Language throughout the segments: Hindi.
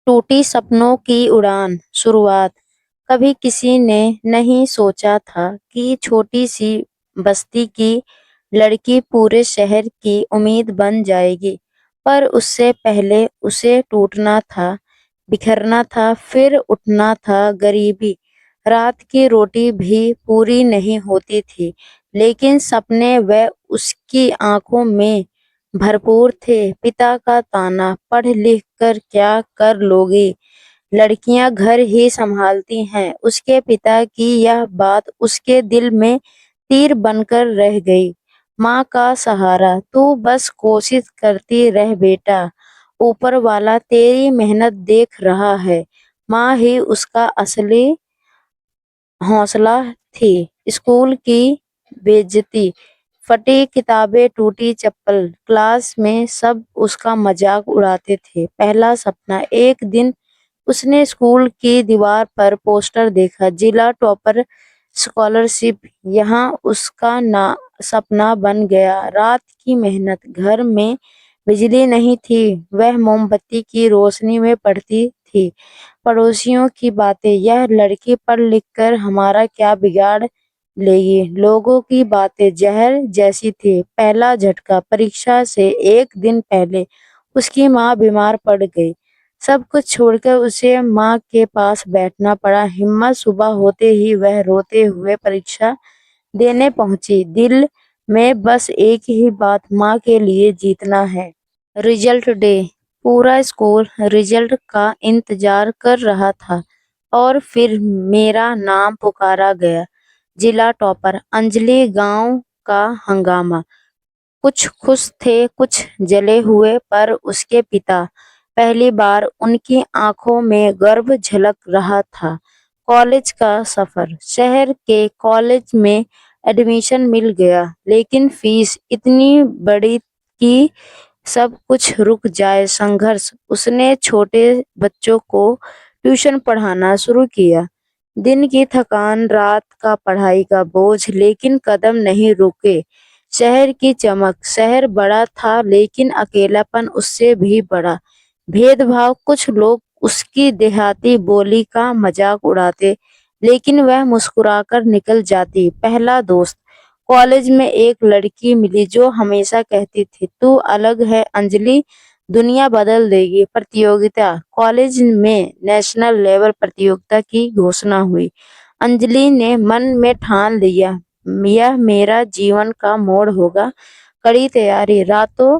टूटी सपनों की उड़ान शुरुआत। कभी किसी ने नहीं सोचा था कि छोटी सी बस्ती की लड़की पूरे शहर की उम्मीद बन जाएगी। पर उससे पहले उसे टूटना था, बिखरना था, फिर उठना था। गरीबी, रात की रोटी भी पूरी नहीं होती थी, लेकिन सपने वह उसकी आंखों में भरपूर थे। पिता का ताना, पढ़ लिख कर क्या कर लोगी, लड़कियां घर ही संभालती हैं। उसके पिता की यह बात उसके दिल में तीर बनकर रह गई। माँ का सहारा, तू बस कोशिश करती रह बेटा, ऊपर वाला तेरी मेहनत देख रहा है। माँ ही उसका असली हौसला थी। स्कूल की बेइज्जती, फटी किताबें, टूटी चप्पल, क्लास में सब उसका मजाक उड़ाते थे। पहला सपना, एक दिन उसने स्कूल की दीवार पर पोस्टर देखा, जिला टॉपर स्कॉलरशिप। यहाँ उसका ना सपना बन गया। रात की मेहनत, घर में बिजली नहीं थी, वह मोमबत्ती की रोशनी में पढ़ती थी। पड़ोसियों की बातें, यह लड़की पढ़ लिख कर हमारा क्या बिगाड़ लेगी। लोगों की बातें जहर जैसी थी। पहला झटका, परीक्षा से एक दिन पहले उसकी माँ बीमार पड़ गई। सब कुछ छोड़कर उसे माँ के पास बैठना पड़ा। हिम्मत सुबह होते ही वह रोते हुए परीक्षा देने पहुंची। दिल में बस एक ही बात, माँ के लिए जीतना है। रिजल्ट डे, पूरा स्कूल रिजल्ट का इंतजार कर रहा था और फिर मेरा नाम पुकारा गया। जिला टॉपर अंजलि। गांव का हंगामा, कुछ खुश थे, कुछ जले हुए। पर उसके पिता, पहली बार उनकी आंखों में गर्व झलक रहा था। कॉलेज का सफर, शहर के कॉलेज में एडमिशन मिल गया, लेकिन फीस इतनी बड़ी कि सब कुछ रुक जाए। संघर्ष, उसने छोटे बच्चों को ट्यूशन पढ़ाना शुरू किया। दिन की थकान, रात का पढ़ाई का बोझ, लेकिन कदम नहीं रुके। शहर की चमक, शहर बड़ा था लेकिन अकेलापन उससे भी बड़ा। भेदभाव, कुछ लोग उसकी देहाती बोली का मजाक उड़ाते, लेकिन वह मुस्कुराकर निकल जाती। पहला दोस्त, कॉलेज में एक लड़की मिली जो हमेशा कहती थी, तू अलग है अंजलि, दुनिया बदल देगी। प्रतियोगिता, कॉलेज में नेशनल लेवल प्रतियोगिता की घोषणा हुई। अंजलि ने मन में ठान लिया, यह मेरा जीवन का मोड़ होगा। कड़ी तैयारी, रातों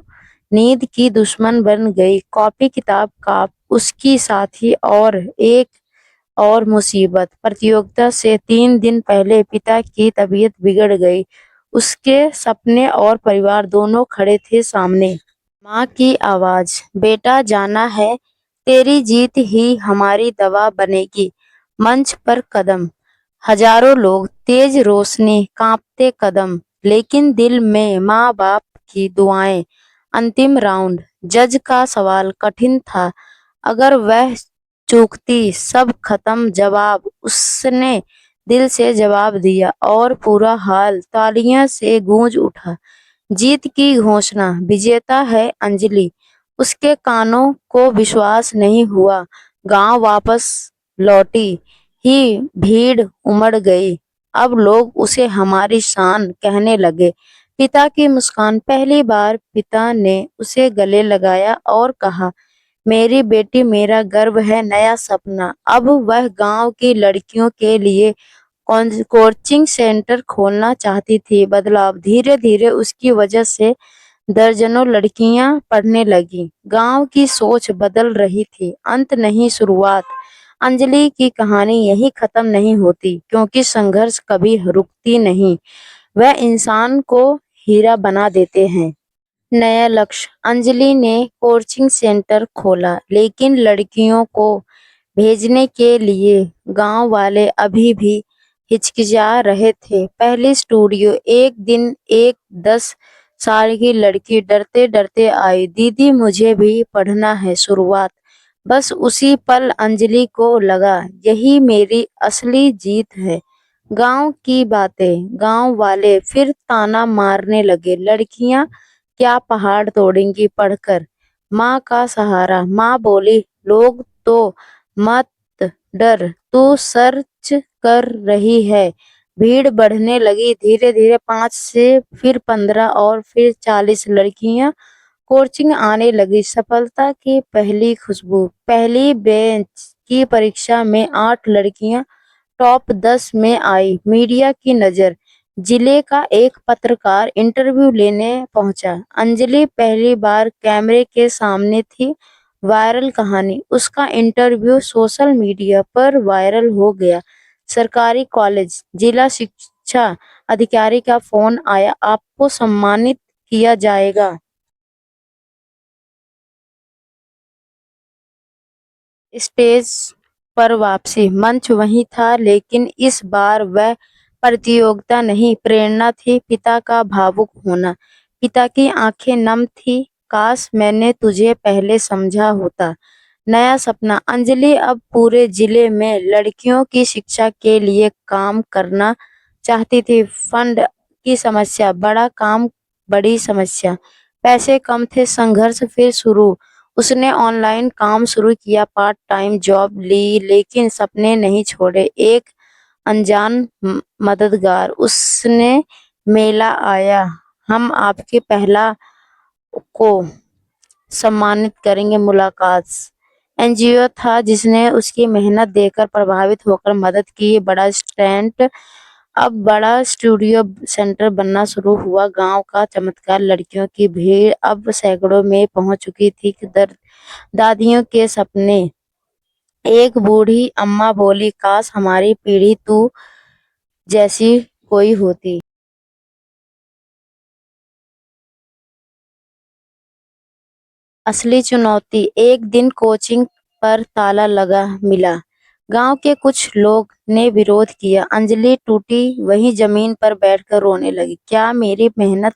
नींद की दुश्मन बन गई। कॉपी किताब का उसकी साथी। और एक और मुसीबत, प्रतियोगिता से 3 दिन पहले पिता की तबीयत बिगड़ गई। उसके सपने और परिवार दोनों खड़े थे सामने। माँ की आवाज, बेटा जाना है, तेरी जीत ही हमारी दवा बनेगी। मंच पर कदम, हजारों लोग, तेज रोशनी, कांपते कदम, लेकिन दिल में माँ बाप की दुआएं। अंतिम राउंड, जज का सवाल कठिन था। अगर वह चूकती सब खत्म। जवाब, उसने दिल से जवाब दिया और पूरा हाल तालियां से गूंज उठा। जीत की घोषणा, विजेता है अंजलि। उसके कानों को विश्वास नहीं हुआ। गांव वापस लौटी ही भीड़ उमड़ गई। अब लोग उसे हमारी शान कहने लगे। पिता की मुस्कान, पहली बार पिता ने उसे गले लगाया और कहा, मेरी बेटी, मेरा गर्व है। नया सपना, अब वह गांव की लड़कियों के लिए कोचिंग सेंटर खोलना चाहती थी। बदलाव, धीरे धीरे उसकी वजह से दर्जनों लड़कियां पढ़ने लगी। गांव की सोच बदल रही थी। अंत नहीं, शुरुआत। अंजलि की कहानी यही खत्म नहीं होती, क्योंकि संघर्ष कभी रुकती नहीं। वह इंसान को हीरा बना देते हैं। नया लक्ष्य, अंजलि ने कोचिंग सेंटर खोला, लेकिन लड़कियों को भेजने के लिए गांव वाले अभी भी हिचकिचा रहे थे। पहली स्टूडियो, एक दिन एक 10 साल की लड़की डरते डरते आई, दीदी मुझे भी पढ़ना है। शुरुआत, बस उसी पल अंजलि को लगा, यही मेरी असली जीत है। गांव की बातें, गांव वाले फिर ताना मारने लगे, लड़कियां क्या पहाड़ तोड़ेंगी पढ़कर। माँ का सहारा, माँ बोली, लोग तो मत डर, तू सर्च कर रही है। भीड़ बढ़ने लगी। धीरे धीरे 5 से फिर 15 और फिर 40 लड़कियां कोचिंग आने लगी। सफलता की पहली खुशबू। पहली बेंच की परीक्षा में 8 लड़कियां टॉप 10 में आई। मीडिया की नजर। जिले का एक पत्रकार इंटरव्यू लेने पहुंचा। अंजलि पहली बार कैमरे के सामने थी। वायरल कहानी। उसका इंटरव्यू सोशल मीडिया पर वायरल हो गया। सरकारी कॉलेज। जिला शिक्षा अधिकारी का फोन आया, आपको सम्मानित किया जाएगा। स्टेज पर वापसी। मंच वही था, लेकिन इस बार वह प्रतियोगिता नहीं, प्रेरणा थी। पिता का भावुक होना। पिता की आंखें नम थी। काश मैंने तुझे पहले समझा होता। नया सपना। अंजलि अब पूरे जिले में लड़कियों की शिक्षा के लिए काम करना चाहती थी। फंड की समस्या। बड़ा काम, बड़ी समस्या। पैसे कम थे। संघर्ष फिर शुरू। उसने ऑनलाइन काम शुरू किया, पार्ट टाइम जॉब ली, लेकिन सपने नहीं छोड़े। एक अनजान मददगार। उसने मेला आया, हम आपके पहला को सम्मानित करेंगे मुलाकात। एनजीओ था जिसने उसकी मेहनत देखकर प्रभावित होकर मदद की। बड़ा स्टैंड। अब बड़ा स्टूडियो सेंटर बनना शुरू हुआ। गांव का चमत्कार। लड़कियों की भीड़ अब सैकड़ों में पहुंच चुकी थी। दादियों के सपने। एक बूढ़ी अम्मा बोली, काश हमारी पीढ़ी तू जैसी कोई होती। असली चुनौती। एक दिन कोचिंग पर ताला लगा मिला। गांव के कुछ लोग ने विरोध किया। अंजलि टूटी वही जमीन पर बैठकर रोने लगी। क्या मेरी मेहनत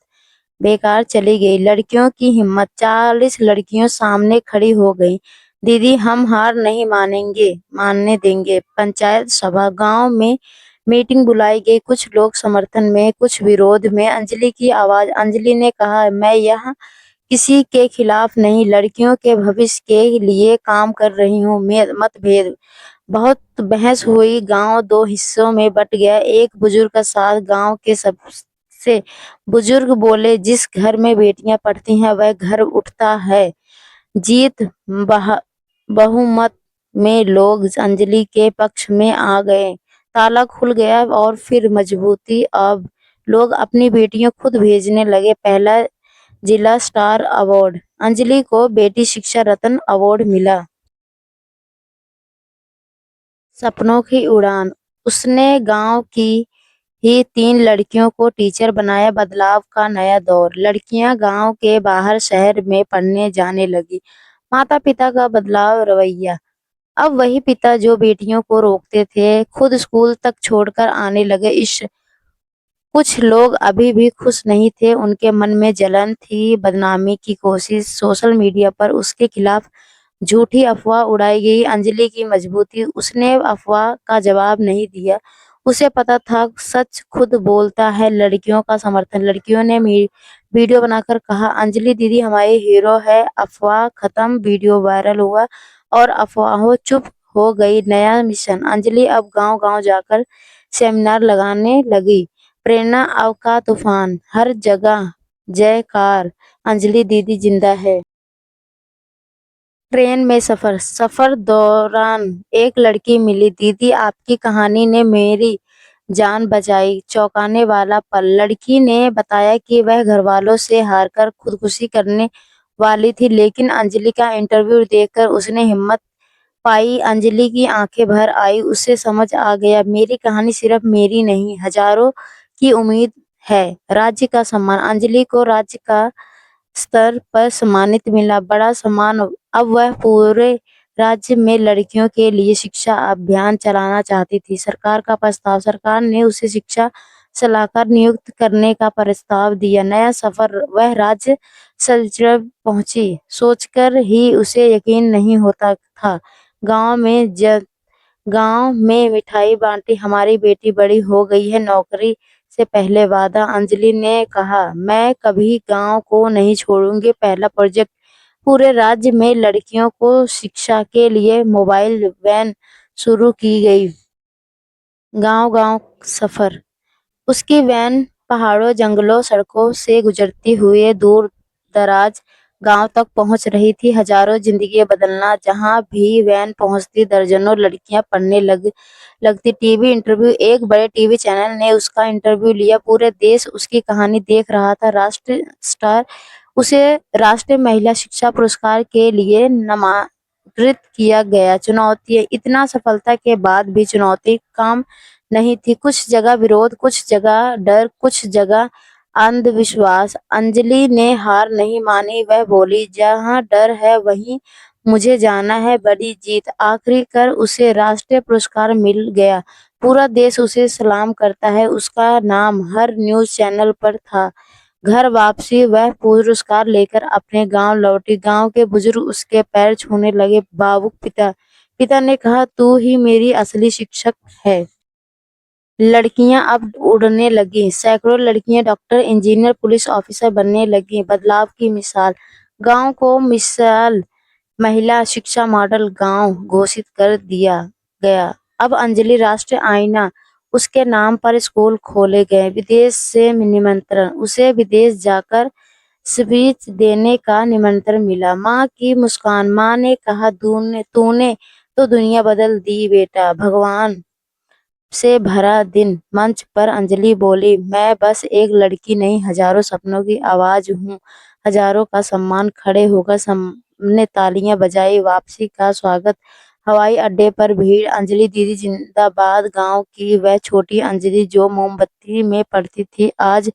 बेकार चली गई। लड़कियों की हिम्मत। 40 लड़कियों सामने खड़ी हो गई। दीदी, हम हार नहीं मानने देंगे। पंचायत सभा। गांव में मीटिंग बुलाई गई। कुछ लोग समर्थन में, कुछ विरोध में। अंजलि की आवाज। अंजलि ने कहा, मैं यहाँ किसी के खिलाफ नहीं, लड़कियों के भविष्य के लिए काम कर रही हूँ। मतभेद। बहुत बहस हुई। गांव दो हिस्सों में बट गया। एक बुजुर्ग का साथ। गांव के सबसे बुजुर्ग बोले, जिस घर में बेटियां पढ़ती हैं वह घर उठता है। जीत। बहुमत में लोग अंजलि के पक्ष में आ गए। ताला खुल गया और फिर मजबूती। अब लोग अपनी बेटियां खुद भेजने लगे। पहला जिला स्टार अवार्ड। अंजलि को बेटी शिक्षा रत्न अवार्ड मिला। सपनों की उड़ान। उसने गांव की ही 3 लड़कियों को टीचर बनाया। बदलाव का नया दौर। लड़कियां गांव के बाहर शहर में पढ़ने जाने लगी। माता पिता का बदलाव रवैया। अब वही पिता जो बेटियों को रोकते थे, खुद स्कूल तक छोड़कर आने लगे। इस कुछ लोग अभी भी खुश नहीं थे। उनके मन में जलन थी। बदनामी की कोशिश। सोशल मीडिया पर उसके खिलाफ झूठी अफवाह उड़ाई गई। अंजलि की मजबूती। उसने अफवाह का जवाब नहीं दिया। उसे पता था सच खुद बोलता है। लड़कियों का समर्थन। लड़कियों ने वीडियो बनाकर कहा, अंजलि दीदी हमारी हीरो है। अफवाह खत्म। वीडियो वायरल हुआ और अफवाहों चुप हो गई। नया मिशन। अंजलि अब गांव गांव जाकर सेमिनार लगाने लगी। प्रेरणा अब का तूफान। हर जगह जयकार, अंजलि दीदी जिंदा है। ट्रेन में सफर। सफर दौरान एक लड़की मिली। दीदी, आपकी कहानी ने मेरी जान बचाई। चौंकाने वाला पल। लड़की ने बताया कि वह घर वालों से हारकर खुदकुशी करने वाली थी, लेकिन अंजलि का इंटरव्यू देखकर उसने हिम्मत पाई। अंजलि की आंखें भर आई। उसे समझ आ गया, मेरी कहानी सिर्फ मेरी नहीं, हजारों की उम्मीद है। राज्य का सम्मान। अंजलि को राज्य का स्तर पर सम्मानित मिला। बड़ा सम्मान। अब वह पूरे राज्य में लड़कियों के लिए शिक्षा अभियान चलाना चाहती थी। सरकार का प्रस्ताव। सरकार ने उसे शिक्षा सलाहकार नियुक्त करने का प्रस्ताव दिया। नया सफर। वह राज्य सचिव पहुंची। सोचकर ही उसे यकीन नहीं होता था। गांव में गांव में मिठाई बांटी। हमारी बेटी बड़ी हो गई है। नौकरी से पहले वादा। अंजलि ने कहा, मैं कभी गांव को नहीं छोड़ूंगी। पहला प्रोजेक्ट पूरे राज्य में लड़कियों को शिक्षा के लिए मोबाइल वैन शुरू की गई। गांव-गांव सफर। उसकी वैन पहाड़ों, जंगलों, सड़कों से गुजरती हुए दूर-दराज गांव तक पहुंच रही थी। हजारों जिंदगियां बदलना। जहां भी वैन पहुंचती, दर्जनों लड़कियां पढ़ने लगती। TV interview. एक बड़े टीवी चैनल ने उसका इंटरव्यू लिया। पूरे देश उसकी कहानी देख रहा था। राष्ट्रीय स्टार उसे राष्ट्रीय महिला शिक्षा पुरस्कार के लिए नामांकित किया गया। चुनौतियां। इतना सफलता के बाद भी चुनौती कम नहीं थी। कुछ जगह विरोध, कुछ जगह डर, कुछ जगह अंधविश्वास। अंजलि ने हार नहीं मानी। वह बोली, जहाँ डर है वहीं मुझे जाना है। बड़ी जीत। आखिरकार उसे राष्ट्रीय पुरस्कार मिल गया। पूरा देश उसे सलाम करता है। उसका नाम हर न्यूज चैनल पर था। घर वापसी वह पुरस्कार लेकर अपने गांव लौटी। गांव के बुजुर्ग उसके पैर छूने लगे। भावुक पिता ने कहा, तू ही मेरी असली शिक्षक है। लड़कियां अब उड़ने लगीं। सैकड़ों लड़कियां डॉक्टर, इंजीनियर, पुलिस ऑफिसर बनने लगीं। बदलाव की मिसाल। गांव को मिसाल महिला शिक्षा मॉडल गांव घोषित कर दिया गया। अब अंजलि राष्ट्रीय आईना। उसके नाम पर स्कूल खोले गए। विदेश से निमंत्रण। उसे विदेश जाकर स्पीच देने का निमंत्रण मिला। माँ की मुस्कान। माँ ने कहा, तूने तो दुनिया बदल दी बेटा। भगवान से भरा दिन। मंच पर अंजलि बोली, मैं बस एक लड़की नहीं, हजारों सपनों की आवाज हूँ। हजारों का सम्मान। खड़े होकर सबने तालियां बजाई। वापसी का स्वागत। हवाई अड्डे पर भीड़। अंजलि दीदी जिंदाबाद। गांव की वह छोटी अंजलि जो मोमबत्ती में पढ़ती थी, आज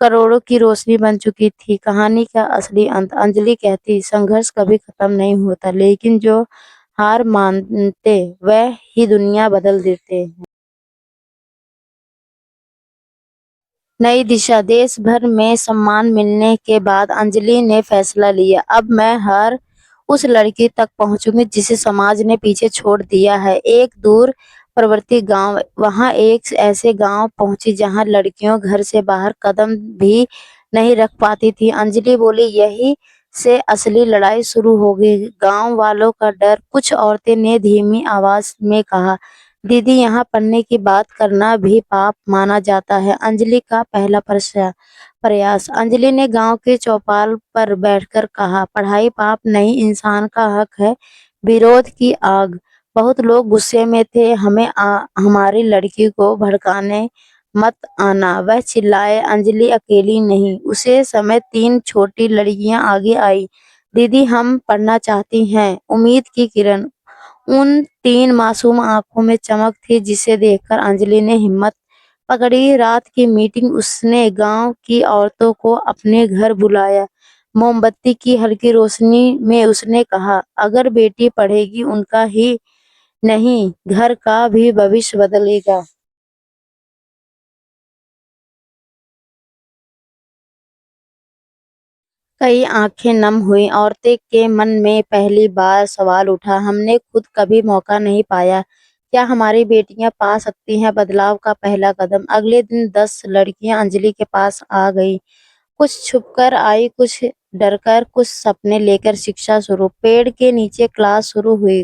करोड़ों की रोशनी बन चुकी थी। कहानी का असली अंत। अंजलि कहती, संघर्ष कभी खत्म नहीं होता, लेकिन जो हार मानते वह ही दुनिया बदल देते हैं। नई दिशा। देश भर में सम्मान मिलने के बाद अंजलि ने फैसला लिया, अब मैं हर उस लड़की तक पहुंचूंगी जिसे समाज ने पीछे छोड़ दिया है। एक दूर प्रवर्ती गांव। वहां एक ऐसे गांव पहुंची जहां लड़कियों घर से बाहर कदम भी नहीं रख पाती थी। अंजलि बोली, यही से असली लड़ाई शुरू होगी। गांव वालों का डर। कुछ औरतें ने धीमी आवाज में कहा, दीदी, यहाँ पढ़ने की बात करना भी पाप माना जाता है। अंजलि का पहला प्रयास। अंजलि ने गांव के चौपाल पर बैठकर कहा, पढ़ाई पाप नहीं, इंसान का हक है। विरोध की आग। बहुत लोग गुस्से में थे। हमारी लड़की को भड़काने मत आना। वह चिल्लाए। अंजलि अकेली नहीं। उसे समय 3 छोटी लड़कियां आगे आई। दीदी, हम पढ़ना चाहती हैं। उम्मीद की किरण। उन 3 मासूम आंखों में चमक थी जिसे देखकर अंजलि ने हिम्मत पकड़ी। रात की मीटिंग। उसने गांव की औरतों को अपने घर बुलाया। मोमबत्ती की हल्की रोशनी में उसने कहा, अगर बेटी पढ़ेगी, उनका ही नहीं, घर का भी भविष्य बदलेगा। कई आंखें नम हुई। औरतें के मन में पहली बार सवाल उठा, हमने खुद कभी मौका नहीं पाया, क्या हमारी बेटियां पा सकती हैं बदलाव का पहला कदम। अगले दिन 10 लड़कियां अंजलि के पास आ गई। कुछ छुपकर आई, कुछ डरकर, कुछ सपने लेकर। शिक्षा शुरू। पेड़ के नीचे क्लास शुरू हुई।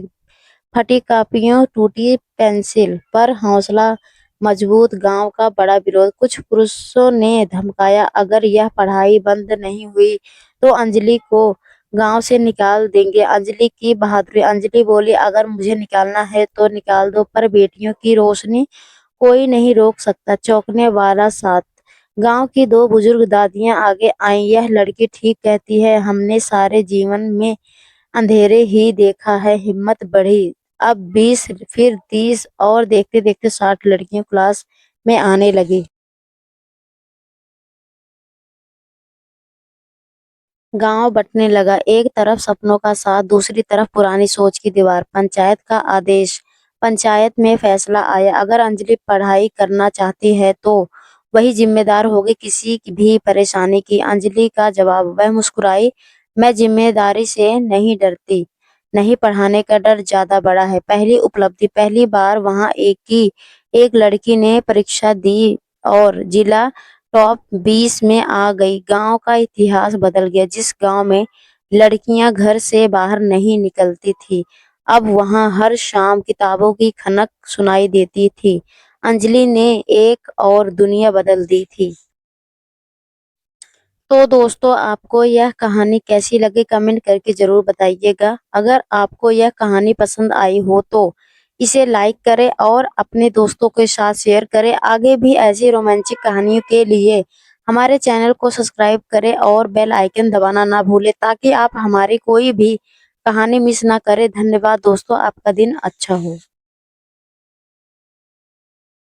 फटी कापियों, टूटी पेंसिल, पर हौसला मजबूत। गांव का बड़ा विरोध। कुछ पुरुषों ने धमकाया, अगर यह पढ़ाई बंद नहीं हुई तो अंजलि को गांव से निकाल देंगे। अंजलि की बहादुरी। अंजलि बोली, अगर मुझे निकालना है तो निकाल दो, पर बेटियों की रोशनी कोई नहीं रोक सकता। चौंकने वाला साथ। गांव की 2 बुजुर्ग दादियां आगे आईं। यह लड़की ठीक कहती है, हमने सारे जीवन में अंधेरे ही देखा है। हिम्मत बढ़ी। अब 20, फिर 30 और देखते देखते 60 लड़कियां क्लास में आने लगी। गांव बंटने लगा। एक तरफ सपनों का साथ, दूसरी तरफ पुरानी सोच की दीवार। पंचायत का आदेश। पंचायत में फैसला आया, अगर अंजलि पढ़ाई करना चाहती है तो वही जिम्मेदार होगी किसी की भी परेशानी की। अंजलि का जवाब। वह मुस्कुराई, मैं जिम्मेदारी से नहीं डरती, नहीं, पढ़ाने का डर ज्यादा बड़ा है। पहली उपलब्धि। पहली बार वहां एक लड़की ने परीक्षा दी और जिला टॉप 20 में आ गई। गांव का इतिहास बदल गया। जिस गांव में लड़कियां घर से बाहर नहीं निकलती थी। अब वहां हर शाम किताबों की खनक सुनाई देती थी। अंजलि ने एक और दुनिया बदल दी थी। तो दोस्तों, आपको यह कहानी कैसी लगी कमेंट करके जरूर बताइएगा। अगर आपको यह कहानी पसंद आई हो तो इसे लाइक करें और अपने दोस्तों के साथ शेयर करें। आगे भी ऐसी रोमांटिक कहानियों के लिए हमारे चैनल को सब्सक्राइब करें और बेल आइकन दबाना ना भूलें ताकि आप हमारी कोई भी कहानी मिस ना करें। धन्यवाद दोस्तों, आपका दिन अच्छा हो।